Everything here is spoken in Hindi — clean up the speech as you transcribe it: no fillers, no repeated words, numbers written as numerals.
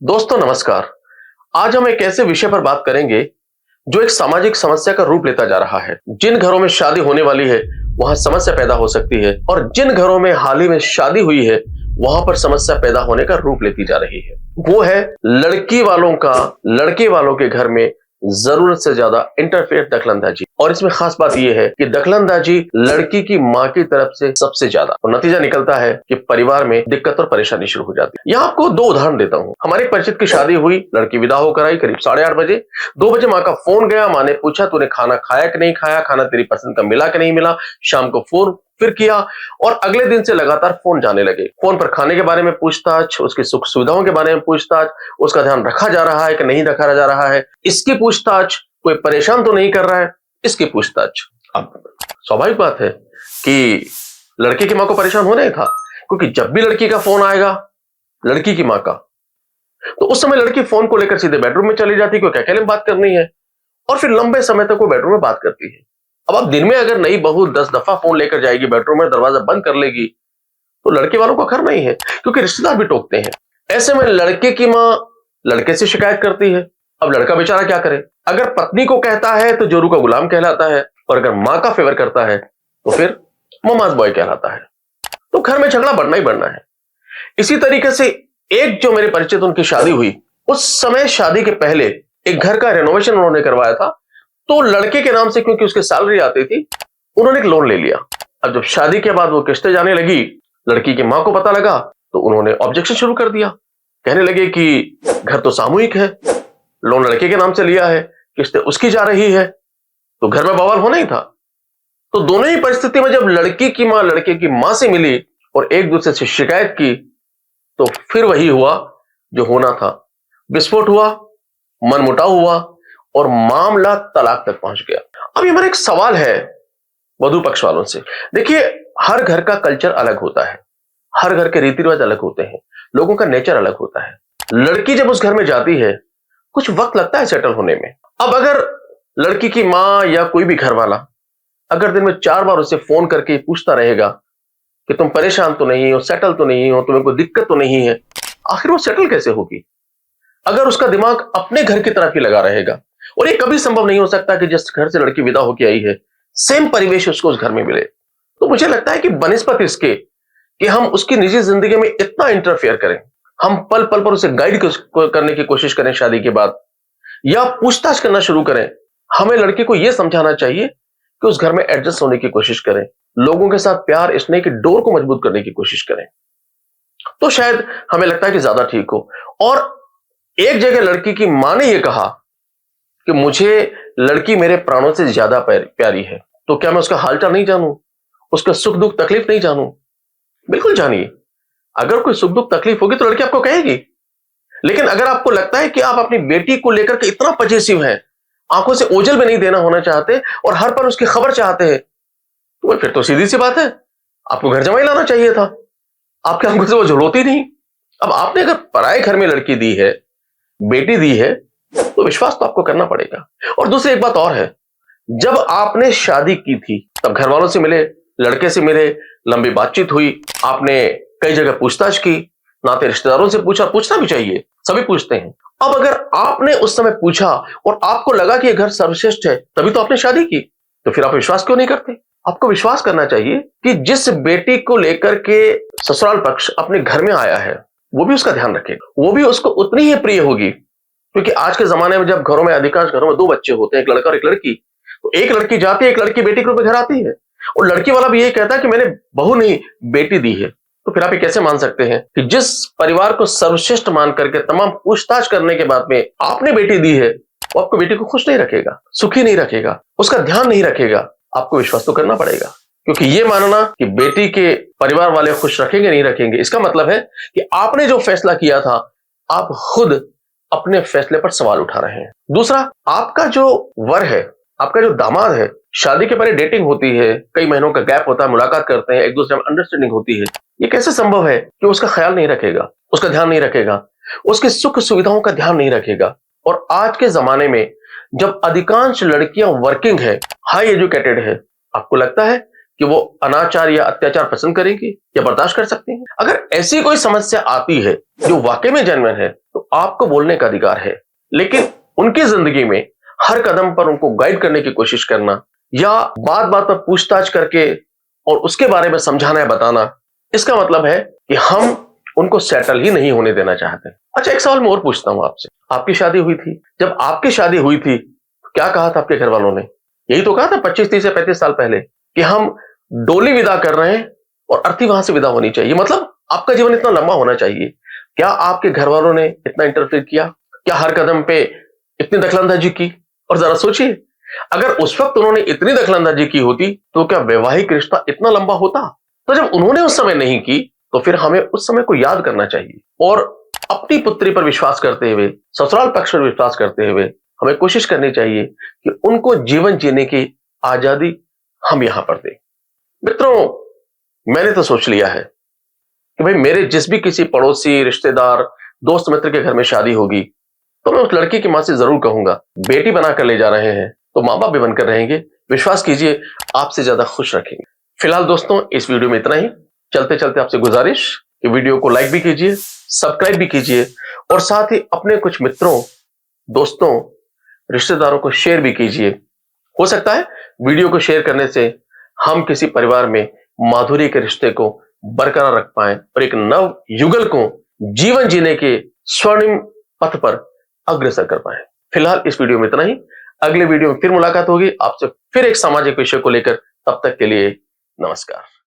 दोस्तों नमस्कार। आज हम एक ऐसे विषय पर बात करेंगे जो एक सामाजिक समस्या का रूप लेता जा रहा है। जिन घरों में शादी होने वाली है वहां समस्या पैदा हो सकती है और जिन घरों में हाल ही में शादी हुई है वहां पर समस्या पैदा होने का रूप लेती जा रही है। वो है लड़की वालों का लड़के वालों के घर में जरूरत से ज्यादा इंटरफेयर, दखलंदाजी। और इसमें खास बात यह है कि दखलंदाजी लड़की की मां की तरफ से सबसे ज्यादा, और नतीजा निकलता है कि परिवार में दिक्कत और परेशानी शुरू हो जाती है। यहाँ आपको दो उदाहरण देता हूँ। हमारे परिचित की शादी हुई, लड़की विदा होकर आई करीब 8:30 बजे। 2 बजे माँ का फोन गया। माँ ने पूछा तूने खाना खाया कि नहीं खाया, खाना तेरी पसंद का मिला कि नहीं मिला। शाम को फोन फिर किया और अगले दिन से लगातार फोन जाने लगे। फोन पर खाने के बारे में पूछताछ, उसकी सुख सुविधाओं के बारे में पूछताछ, उसका ध्यान रखा जा रहा है कि नहीं रखा जा रहा है, इसकी पूछताछ, कोई परेशान तो नहीं कर रहा है, इसकी पूछताछ। अब स्वाभाविक बात है कि लड़के की मां को परेशान होना ही था, क्योंकि जब भी लड़की का फोन आएगा, लड़की की मां का, तो उस समय लड़की फोन को लेकर सीधे बेडरूम में चली जाती, क्योंकि अकेले में बात करनी है, और फिर लंबे समय तक वो बेडरूम में बात करती है। अब आप दिन में अगर नई बहू 10 दफा फोन लेकर जाएगी बेडरूम में, दरवाजा बंद कर लेगी, तो लड़के वालों को खैर नहीं है, क्योंकि रिश्तेदार भी टोकते हैं। ऐसे में लड़के की मां लड़के से शिकायत करती है। अब लड़का बेचारा क्या करे? अगर पत्नी को कहता है तो जोरू का गुलाम कहलाता है, और अगर मां का फेवर करता है तो फिर ममाज बॉय कहलाता है। तो घर में झगड़ा बढ़ना ही बढ़ना है। इसी तरीके से एक जो मेरे परिचित, उनकी शादी हुई, उस समय शादी के पहले एक घर का रेनोवेशन उन्होंने करवाया था। तो लड़के के नाम से, क्योंकि उसकी सैलरी आती थी, उन्होंने एक लोन ले लिया। अब जब शादी के बाद वो किस्तें जाने लगी, लड़की की मां को पता लगा, तो उन्होंने ऑब्जेक्शन शुरू कर दिया। कहने लगे कि घर तो सामूहिक है, लोन लड़के के नाम से लिया है, किस्तें उसकी जा रही है, तो घर में बवाल होना ही था। तो दोनों ही परिस्थिति में जब लड़की की मां लड़के की मां से मिली और एक दूसरे से शिकायत की, तो फिर वही हुआ जो होना था। विस्फोट हुआ, मनमुटाव हुआ और मामला तलाक तक पहुंच गया। अब ये मेरा एक सवाल है वधू पक्ष वालों से। देखिए, हर घर का कल्चर अलग होता है, हर घर के रीति रिवाज अलग होते हैं, लोगों का नेचर अलग होता है। लड़की जब उस घर में जाती है, कुछ वक्त लगता है सेटल होने में। अब अगर लड़की की मां या कोई भी घर वाला अगर दिन में 4 बार उसे फोन करके पूछता रहेगा कि तुम परेशान तो नहीं हो, सेटल तो नहीं हो, तुम्हें कोई दिक्कत तो नहीं है, आखिर वो सेटल कैसे होगी? अगर उसका दिमाग अपने घर की तरफ ही लगा रहेगा, और ये कभी संभव नहीं हो सकता कि जिस घर से लड़की विदा होकर आई है, सेम परिवेश उसको उस घर में मिले। तो मुझे लगता है कि बनिस्बत इसके कि हम उसकी निजी जिंदगी में इतना इंटरफेयर करें, हम पल पल पर उसे गाइड करने की कोशिश करें शादी के बाद, या पूछताछ करना शुरू करें, हमें लड़के को यह समझाना चाहिए कि उस घर में एडजस्ट होने की कोशिश करें, लोगों के साथ प्यार स्नेह की डोर को मजबूत करने की कोशिश करें, तो शायद हमें लगता है कि ज्यादा ठीक हो। और एक जगह लड़की की मां ने यह कहा कि मुझे लड़की मेरे प्राणों से ज्यादा प्यारी है, तो क्या मैं उसका हालचाल नहीं जानूं, उसका सुख दुख तकलीफ नहीं जानूं? बिल्कुल जानिए। अगर कोई सुख दुख तकलीफ होगी तो लड़की आपको कहेगी। लेकिन अगर आपको लगता है कि आप अपनी बेटी को लेकर के इतना पजेसिव हैं, आंखों से ओझल में नहीं देना होना चाहते और हर पर उसकी खबर चाहते हैं, तो फिर तो सीधी सी बात है, आपको घर जमाई लाना चाहिए था। आपके आंखों से वो झुलोती नहीं। अब आपने अगर पराए घर में लड़की दी है, बेटी दी है, तो विश्वास तो आपको करना पड़ेगा। और दूसरी एक बात और है, जब आपने शादी की थी तब घर वालों से मिले, लड़के से मिले, लंबी बातचीत हुई, आपने कई जगह पूछताछ की, नाते रिश्तेदारों से पूछा, पूछना भी चाहिए, सभी पूछते हैं। अब अगर आपने उस समय पूछा और आपको लगा कि यह घर सर्वश्रेष्ठ है, तभी तो आपने शादी की, तो फिर आप विश्वास क्यों नहीं करते? आपको विश्वास करना चाहिए कि जिस बेटी को लेकर के ससुराल पक्ष अपने घर में आया है, वो भी उसका ध्यान रखेगा, वो भी उसको उतनी ही प्रिय होगी। क्योंकि आज के जमाने में जब घरों में, अधिकांश घरों में 2 बच्चे होते हैं, एक लड़का और एक लड़की, तो एक लड़की जाती है, एक लड़की बेटी के रूप में घर आती है, और लड़की वाला भी यही कहता है कि मैंने बहू नहीं बेटी दी है। तो फिर आप ये कैसे मान सकते हैं कि जिस परिवार को सर्वश्रेष्ठ मान करके तमाम पूछताछ करने के बाद में आपने बेटी दी है, वो आपको बेटी को खुश नहीं रखेगा, सुखी नहीं रखेगा, उसका ध्यान नहीं रखेगा? आपको विश्वास तो करना पड़ेगा। क्योंकि ये मानना कि बेटी के परिवार वाले खुश रखेंगे नहीं रखेंगे, इसका मतलब है कि आपने जो फैसला किया था, आप खुद अपने फैसले पर सवाल उठा रहे हैं। दूसरा, आपका जो वर है, आपका जो दामाद है, शादी के पहले डेटिंग होती है, कई महीनों का गैप होता है, मुलाकात करते हैं, एक दूसरे में अंडरस्टैंडिंग होती है, ये कैसे संभव है कि उसका ख्याल नहीं रखेगा, उसका ध्यान नहीं रखेगा, उसके सुख सुविधाओं का ध्यान नहीं रखेगा? और आज के जमाने में जब अधिकांश लड़कियां वर्किंग है, हाई एजुकेटेड है, आपको लगता है कि वो अनाचार या अत्याचार पसंद करेंगी या बर्दाश्त कर सकती हैं? अगर ऐसी कोई समस्या आती है जो वाकई में जेन्युइन है तो आपको बोलने का अधिकार है, लेकिन उनकी जिंदगी में हर कदम पर उनको गाइड करने की कोशिश करना या बात बात पर पूछताछ करके और उसके बारे में समझाना या बताना, इसका मतलब है कि हम उनको सेटल ही नहीं होने देना चाहते। अच्छा, एक सवाल मैं और पूछता हूं आपसे। आपकी शादी हुई थी, जब आपकी शादी हुई थी क्या कहा था आपके घर वालों ने? यही तो कहा था 25, 30 या 35 साल पहले कि हम डोली विदा कर रहे हैं और अर्थी वहां से विदा होनी चाहिए, मतलब आपका जीवन इतना लंबा होना चाहिए। क्या आपके घर वालों ने इतना इंटरफेयर किया? क्या हर कदम पे इतनी दखलंदाजी की? और जरा सोचिए, अगर उस वक्त उन्होंने इतनी दखलंदाजी की होती तो क्या वैवाहिक रिश्ता इतना लंबा होता? तो जब उन्होंने उस समय नहीं की तो फिर हमें उस समय को याद करना चाहिए और अपनी पुत्री पर विश्वास करते हुए, ससुराल पक्ष पर विश्वास करते हुए हमें कोशिश करनी चाहिए कि उनको जीवन जीने की आजादी हम यहां पर दें। मित्रों, मैंने तो सोच लिया है कि भाई मेरे जिस भी किसी पड़ोसी, रिश्तेदार, दोस्त मित्र के घर में शादी होगी तो मैं उस लड़की की मां से जरूर कहूंगा, बेटी बनाकर ले जा रहे हैं तो मां बाप भी बनकर रहेंगे, विश्वास कीजिए आपसे ज्यादा खुश रखेंगे। फिलहाल दोस्तों, इस वीडियो में इतना ही। चलते चलते आपसे गुजारिश कि वीडियो को लाइक भी कीजिए, सब्सक्राइब भी कीजिए और साथ ही अपने कुछ मित्रों, दोस्तों, रिश्तेदारों को शेयर भी कीजिए। हो सकता है वीडियो को शेयर करने से हम किसी परिवार में माधुर्य के रिश्ते को बरकरार रख पाएं और एक नव युगल को जीवन जीने के स्वर्णिम पथ पर अग्रसर कर पाएं। फिलहाल इस वीडियो में इतना ही। अगले वीडियो में फिर मुलाकात होगी आपसे, फिर एक सामाजिक विषय को लेकर। तब तक के लिए नमस्कार।